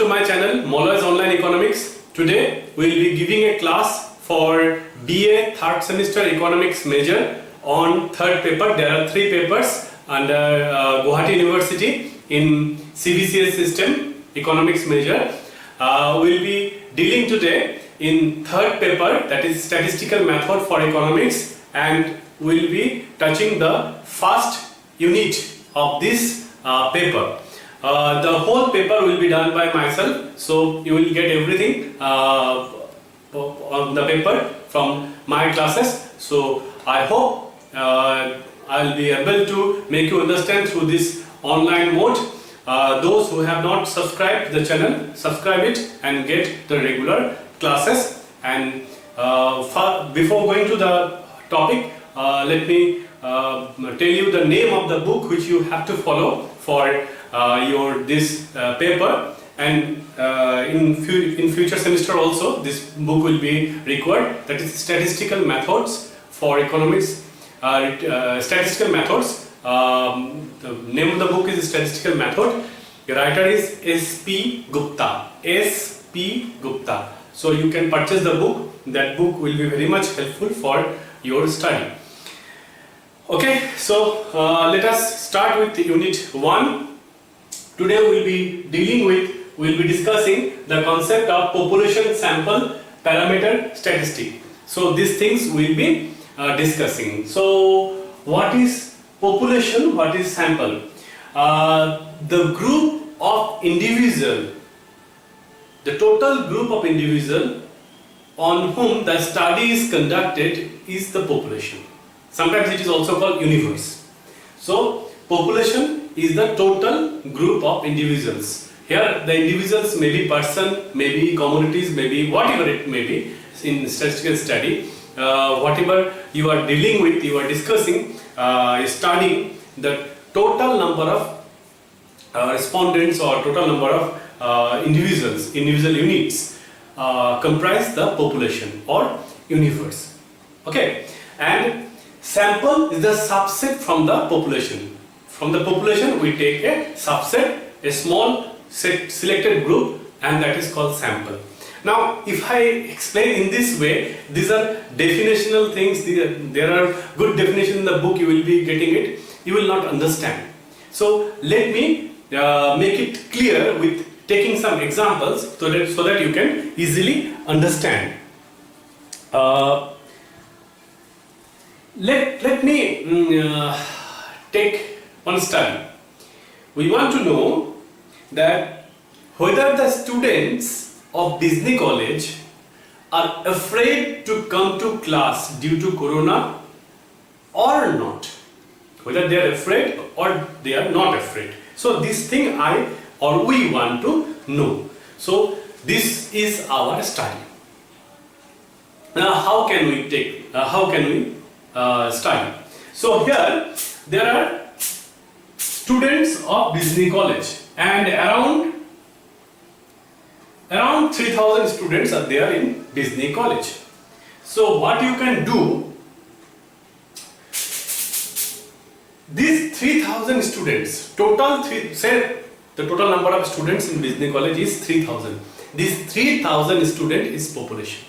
to my channel Molloy's Online Economics. Today we will be giving a class for BA third semester economics major on third paper. There are three papers under Guwahati University in CBCS system economics major. We will be dealing today in third paper, that is statistical method for economics, and we will be touching the first unit of this paper. The whole paper will be done by myself, so you will get everything on the paper from my classes. So I hope I'll be able to make you understand through this online mode. Those who have not subscribed the channel, subscribe it and get the regular classes. And before going to the topic, let me tell you the name of the book which you have to follow for your this paper, and in future semester also this book will be required. That is statistical methods for economics. Statistical methods. The name of the book is Statistical Method. The writer is S.P. Gupta. S.P. Gupta. So you can purchase the book. That book will be very much helpful for your study. Okay, so let us start with Unit 1. Today we will be discussing the concept of population sample parameter statistic. So these things we will be discussing. So what is population? What is sample? The group of individual, the total group of individual on whom the study is conducted is the population. Sometimes it is also called universe. So population is the total group of individuals. Here the individuals may be person, maybe communities, maybe whatever it may be in statistical study. Whatever you are dealing with, you are discussing, studying the total number of respondents or total number of individual units comprise the population or universe. Okay, and sample is the subset from the population. From the population we take a subset, a small selected group, and that is called sample. Now, if I explain in this way, these are definitional things, there are good definitions in the book, you will be getting it, you will not understand. So, let me make it clear with taking some examples so that you can easily understand. Let me take one study. We want to know that whether the students of Disney College are afraid to come to class due to Corona or not. Whether they are afraid or they are not afraid. So this thing we want to know. So this is our study. Now how can we study? So here there are students of Disney College, and around 3,000 students are there in Disney College. So what you can do, these 3,000 students, say the total number of students in Disney College is 3,000. This 3,000 student is population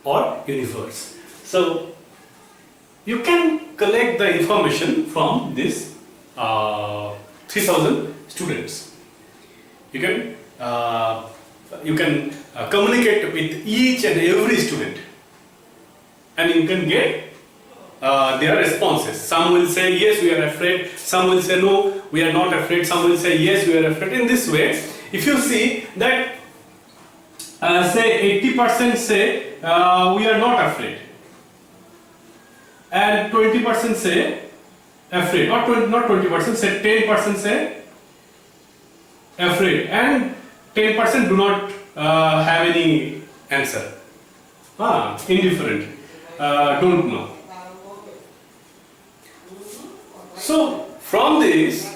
or universe. So you can collect the information from this 3,000 students. You can communicate with each and every student, and you can get their responses. Some will say yes, we are afraid. Some will say no, we are not afraid. Some will say yes, we are afraid. In this way, if you see that say 80% say we are not afraid, and 20% say afraid, not 20%, say 10% say afraid, and 10% do not have any answer. Indifferent, don't know. So from this,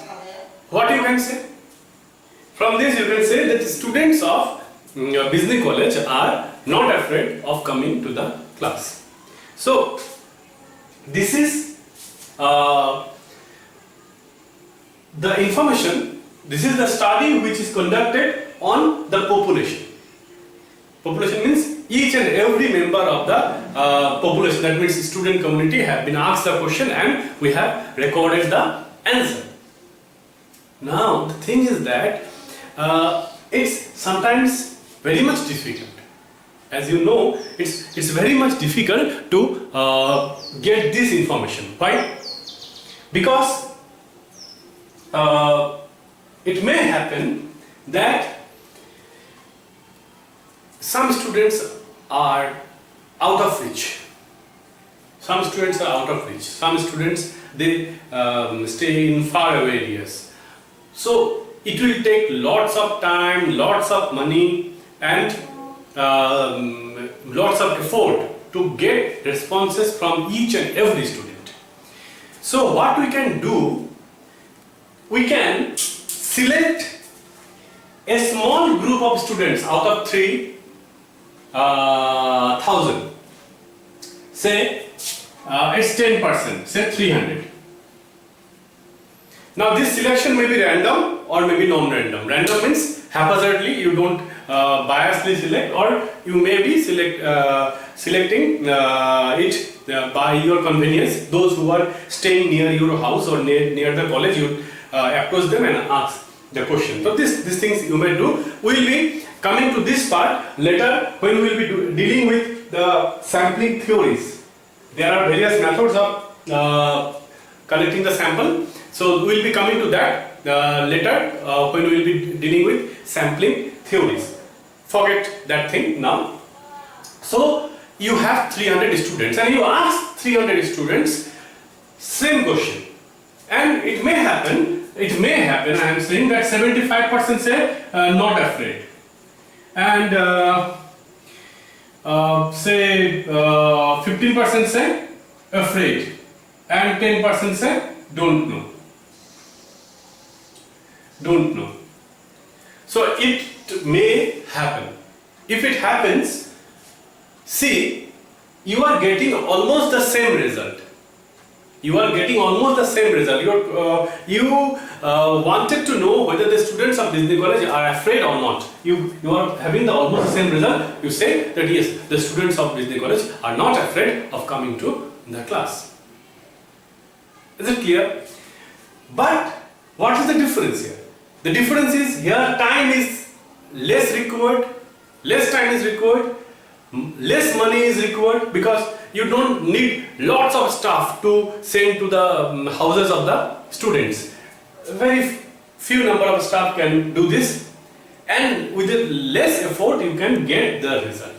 what you can say? From this you can say that the students of Disney College are not afraid of coming to the class. So this is the information, this is the study which is conducted on the population. Population means each and every member of the population, that means student community, have been asked the question and we have recorded the answer. Now the thing is that it's sometimes very much difficult. As you know, it's very much difficult to get this information. Why? Because it may happen that some students are out of reach. Some students are out of reach. Some students, they stay in faraway areas. So it will take lots of time, lots of money, and lots of effort to get responses from each and every student. So what we can do, we can select a small group of students out of 3,000. Say it's 10%, say 300. Now this selection may be random or maybe non-random. Random means haphazardly, you don't biasly select, or you may be selecting it by your convenience. Those who are staying near your house or near the college, you approach them and ask the question. So these things you may do. We will be coming to this part later when we will be dealing with the sampling theories. There are various methods of collecting the sample. So we will be coming to that later when we will be dealing with sampling theories. Forget that thing now. So you have 300 students and you ask 300 students same question, and it may happen, I am saying that 75% say not afraid, and say 15% say afraid, and 10% say don't know. So it may happen. If it happens, see, you are getting almost the same result. You wanted to know whether the students of Disney College are afraid or not. You are having almost the same result. You say that yes, the students of Disney College are not afraid of coming to the class. Is it clear? But what is the difference here? The difference is here time is less required, less time is required, less money is required, because you don't need lots of stuff to send to the houses of the students. Very few number of staff can do this, and with less effort you can get the result.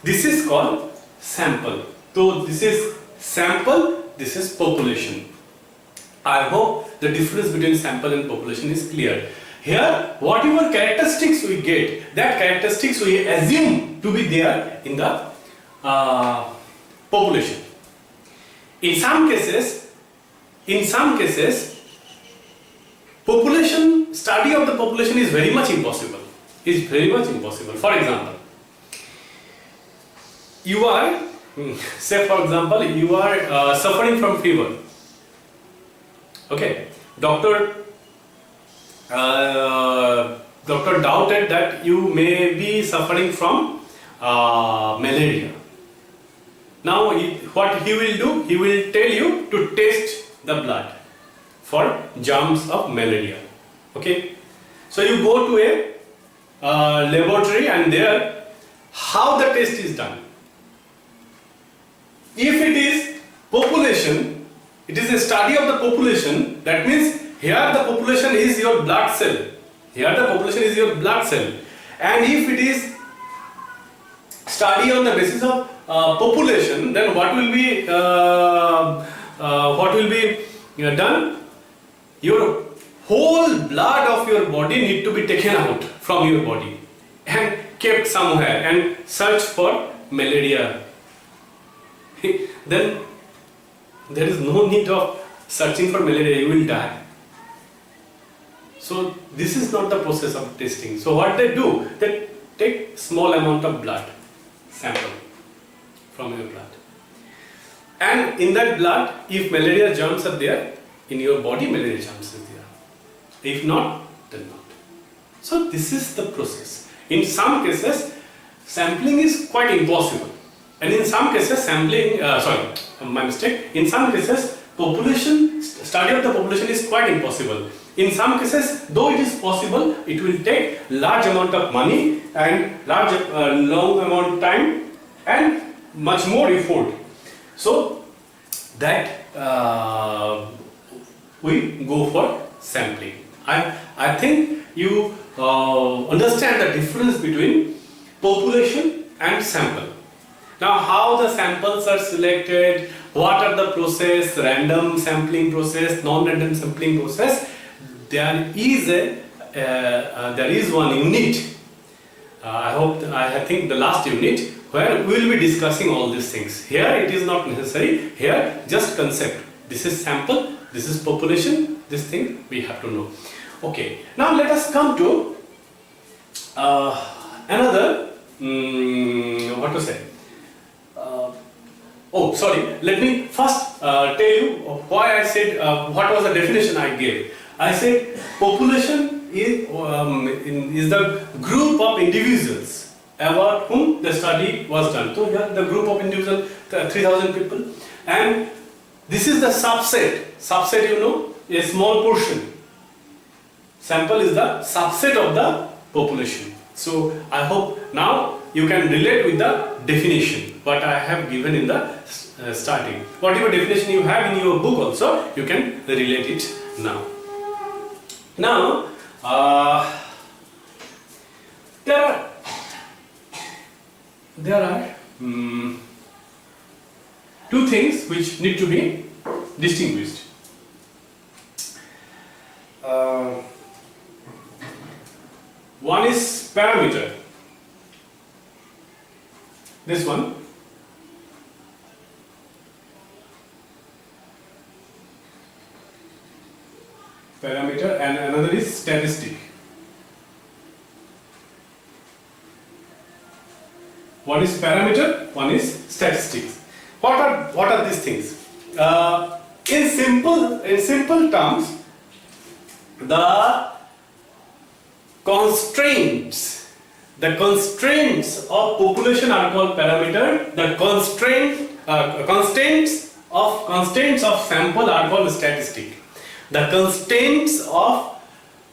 This is called sample. So this is sample, this is population. I hope the difference between sample and population is clear. Here, whatever characteristics we get, that characteristics we assume to be there in the population. In some cases, population, study of the population is very much impossible. For example, you are, say for example, you are suffering from fever. Okay, doctor doubted that you may be suffering from malaria. Now what he will do, he will tell you to test the blood for germs of malaria. Okay, so you go to a laboratory, and there how the test is done. If it is population, it is a study of the population. That means here the population is your blood cell. And if it is study on the basis of population, then what will be done? Your whole blood of your body need to be taken out from your body and kept somewhere and search for malaria. Then there is no need of searching for malaria, you will die. So this is not the process of testing. So what they do, they take small amount of blood sample from your blood, and in that blood, if malaria germs are there in your body, malaria germs is there. If not, then not. So this is the process. In some cases, sampling is quite impossible, and in some cases, my mistake. In some cases, study of the population is quite impossible. In some cases, though it is possible, it will take large amount of money and long amount of time and much more effort. So that we go for sampling. I think you understand the difference between population and sample. Now, how the samples are selected, what are the process, random sampling process, non-random sampling process. There is one unit. I think the last unit where we will be discussing all these things. Here it is not necessary. Here just concept. This is sample. This is population. This thing we have to know. Okay. Now let us come to another. What to say? Let me first tell you why I said what was the definition I gave. I said population is the group of individuals about whom the study was done. So here the group of individuals, 3,000 people, and this is the subset. Subset, you know, a small portion. Sample is the subset of the population. So I hope now you can relate with the definition what I have given in the starting. Whatever definition you have in your book also, you can relate it now. Now, there are two things which need to be distinguished. One is parameter. This one. Parameter, and another is statistic. One is parameter, one is statistics. What are these things? In simple terms, the constraints of population are called parameter. The constraints of sample are called statistic. The constraints of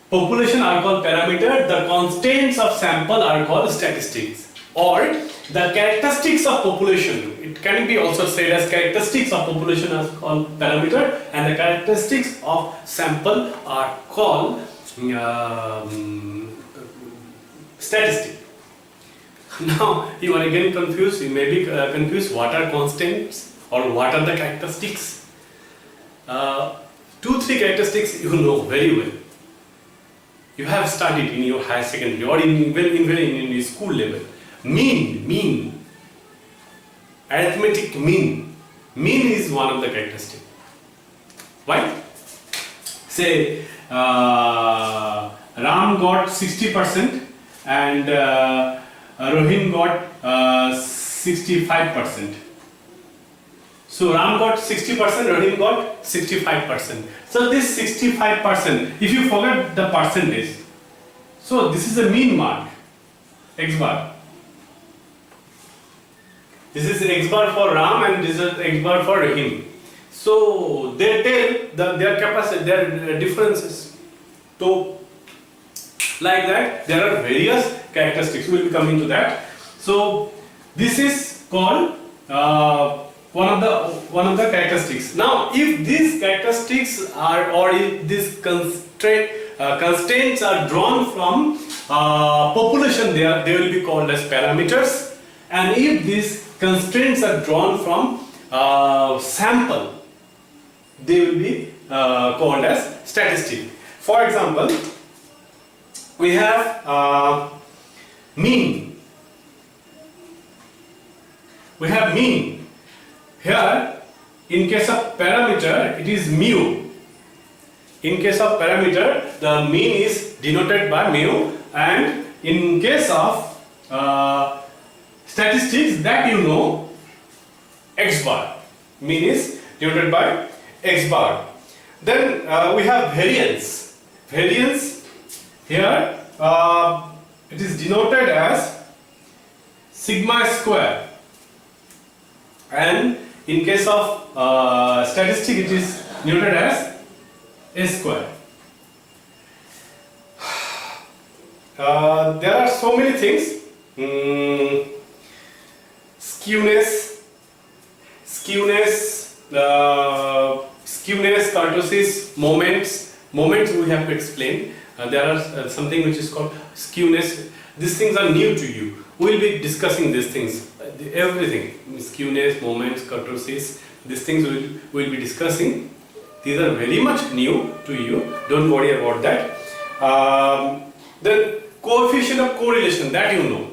population are called parameter. The constraints of sample are called statistics. Or the characteristics of population. It can be also said as characteristics of population are called parameter, and the characteristics of sample are called statistic. Now you are again confused. You may be confused. What are constants or what are the characteristics? 2-3 characteristics you know very well. You have studied in your higher secondary or in your school level. Mean, arithmetic mean. Mean is one of the characteristics. Why? Say Ram got 60% and Rohin got 65%. So Ram got 60%, Rohin got 65%. So this 65%, if you forget the percentage, so this is a mean mark, X bar. This is X bar for Ram and this is X bar for Rohin. So they tell their capacity, their differences. So like that, there are various characteristics. We will be coming to that. So this is called one of the characteristics. Now, if these characteristics are, or if these constraints are drawn from population, they will be called as parameters. And if these constraints are drawn from sample, they will be called as statistic. For example, we have mean. We have mean. Here, in case of parameter, it is mu. In case of parameter, the mean is denoted by mu, and in case of statistics, that you know, X bar. Mean is denoted by X bar. Then we have variance. Variance here it is denoted as sigma square, and in case of statistic it is denoted as a square. There are so many things. Skewness, kurtosis, moments we have to explain. There are something which is called skewness. These things are new to you. We will be discussing these things, everything, skewness, moments, kurtosis. These things we will be discussing. These are very much new to you. Don't worry about that. The coefficient of correlation, that you know.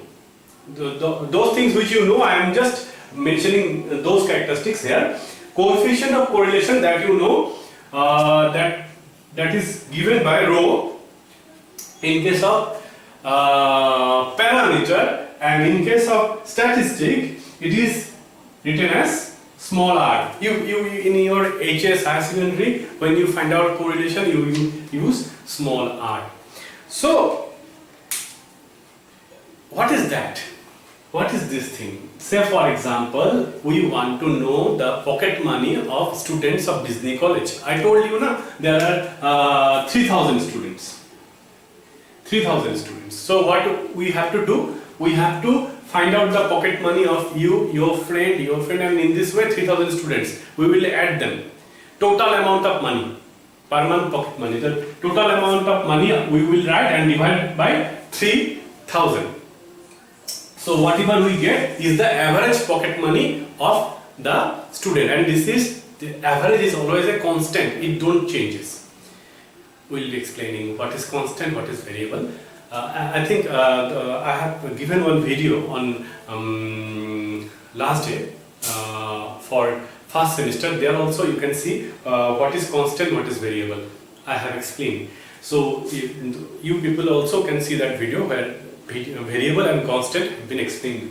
Those things which you know, I am just mentioning those characteristics here. Coefficient of correlation, that you know, that is given by rho in case of parameter, and in case of statistic it is written as small r. You in your HS higher secondary, when you find out correlation, you use small r. So what is that? What is this thing? Say for example, we want to know the pocket money of students of Disney College. I told you na, there are 3,000 students. 3,000 students. So what we have to do? We have to find out the pocket money of you, your friend, and in this way 3,000 students. We will add them. Total amount of money per month, pocket money. The total amount of money we will write and divide by 3,000. So whatever we get is the average pocket money of the student, and this is the average is always a constant. It don't changes. We will be explaining what is constant, what is variable. I think I have given one video on last day for first semester. There also you can see what is constant, what is variable. I have explained. So you people also can see that video where variable and constant have been explained.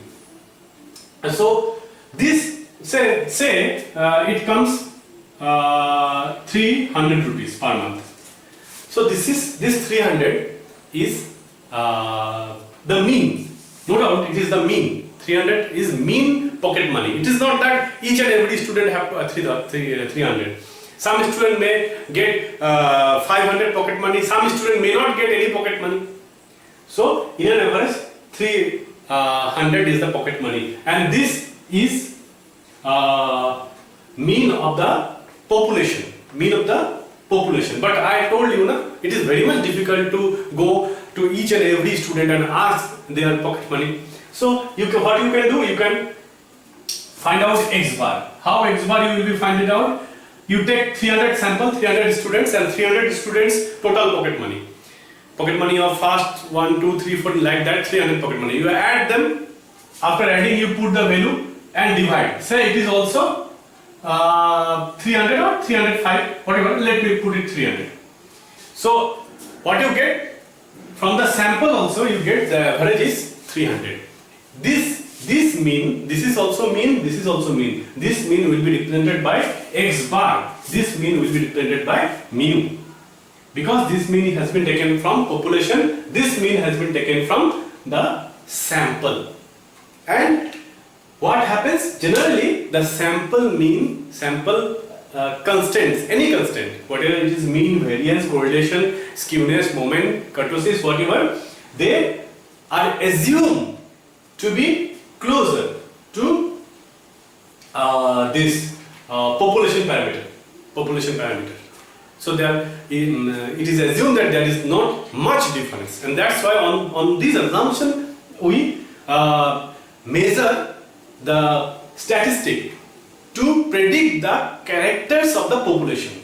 And so this say it comes 300 rupees per month. So this 300 is the mean. No doubt it is the mean. 300 is mean pocket money. It is not that each and every student have 300. Some student may get 500 pocket money. Some student may not get any pocket money. So in an average 300 is the pocket money, and this is mean of the population. Mean of the population. But I told you na, it is very much difficult to go to each and every student and ask their pocket money. So what you can do, you can find out X bar. How X bar you will be find it out? You take 300 sample, 300 students, and 300 students total pocket money. Pocket money of first 1, 2, 3, 4 like that, 300 pocket money. You add them. After adding, you put the value and divide. Say it is also 300 or 305, whatever. Let me put it 300. So what you get from the sample also, you get the average is 300. This mean, this is also mean, this is also mean. This mean will be represented by X bar. This mean will be represented by mu. Because this mean has been taken from population, this mean has been taken from the sample. And what happens? Generally, the sample mean, constants, any constant, whatever it is, mean, variance, correlation, skewness, moment, kurtosis, whatever, they are assumed to be closer to this population parameter. So it is assumed that there is not much difference, and that's why on this assumption we measure the statistic to predict the characters of the population.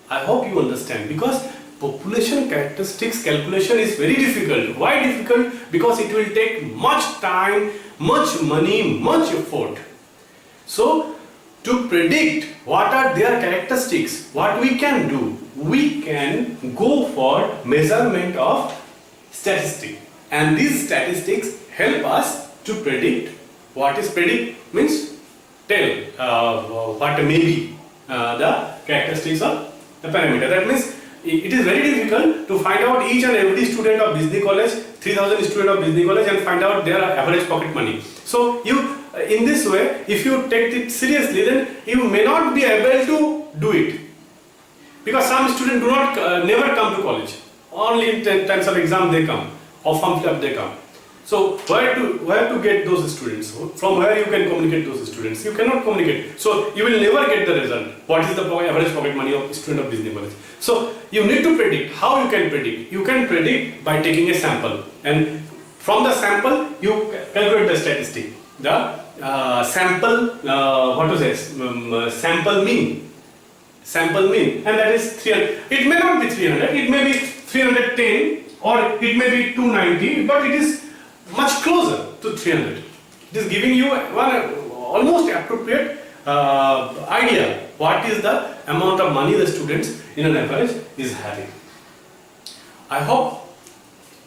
I hope you understand, because population characteristics calculation is very difficult. Why difficult? Because it will take much time, much money, much effort. So to predict what are their characteristics, what we can do, we can go for measurement of statistic, and these statistics help us to predict. What is predict means tell what may be the characteristics of the parameter. That means it is very difficult to find out each and every student of Business College, 3000 student of Business College, and find out their average pocket money. So you, in this way, if you take it seriously, then you may not be able to do it, because some students do not never come to college. Only in times of exam they come, or form fill up they come. So where to get those students? From where you can communicate those students? You cannot communicate. So you will never get the result. What is the average pocket money of a student of Business College? So you need to predict. How you can predict? You can predict by taking a sample, and from the sample you calculate the statistic. The sample, what to say? Sample mean. Sample mean, and that is 300. It may not be 300. It may be 310, or it may be 290, but it is much closer to 300. It is giving you one almost appropriate idea what is the amount of money the students in an average is having. I hope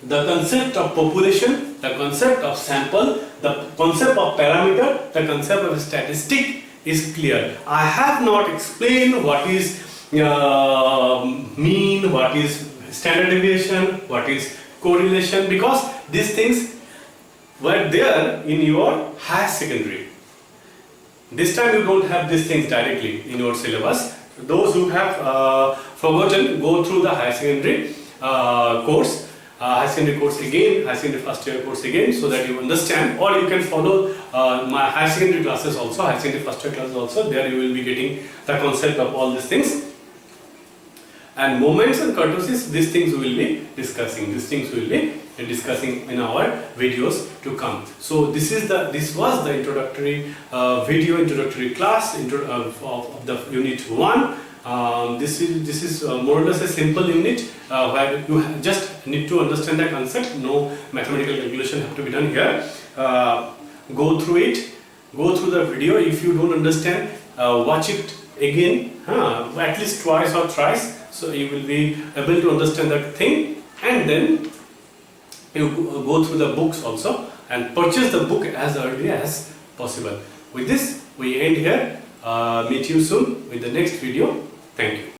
the concept of population, the concept of sample, the concept of parameter, the concept of statistic is clear. I have not explained what is mean, what is standard deviation, what is correlation, because these things were there in your higher secondary. This time you don't have these things directly in your syllabus. Those who have forgotten, go through the higher secondary course, higher secondary course again, higher secondary first year course again, so that you understand, or you can follow my higher secondary classes also, higher secondary first year classes also. There you will be getting the concept of all these things. And moments and kurtosies, these things we will be discussing. These things we will be discussing in our videos to come. So this was the introductory introductory class of the unit 1. This is more or less a simple unit where you just need to understand the concept. No mathematical calculation have to be done here. Go through it. Go through the video. If you don't understand, watch it again, at least twice or thrice. So you will be able to understand that thing, and then you go through the books also and purchase the book as early as possible. With this, we end here. Meet you soon with the next video. Thank you.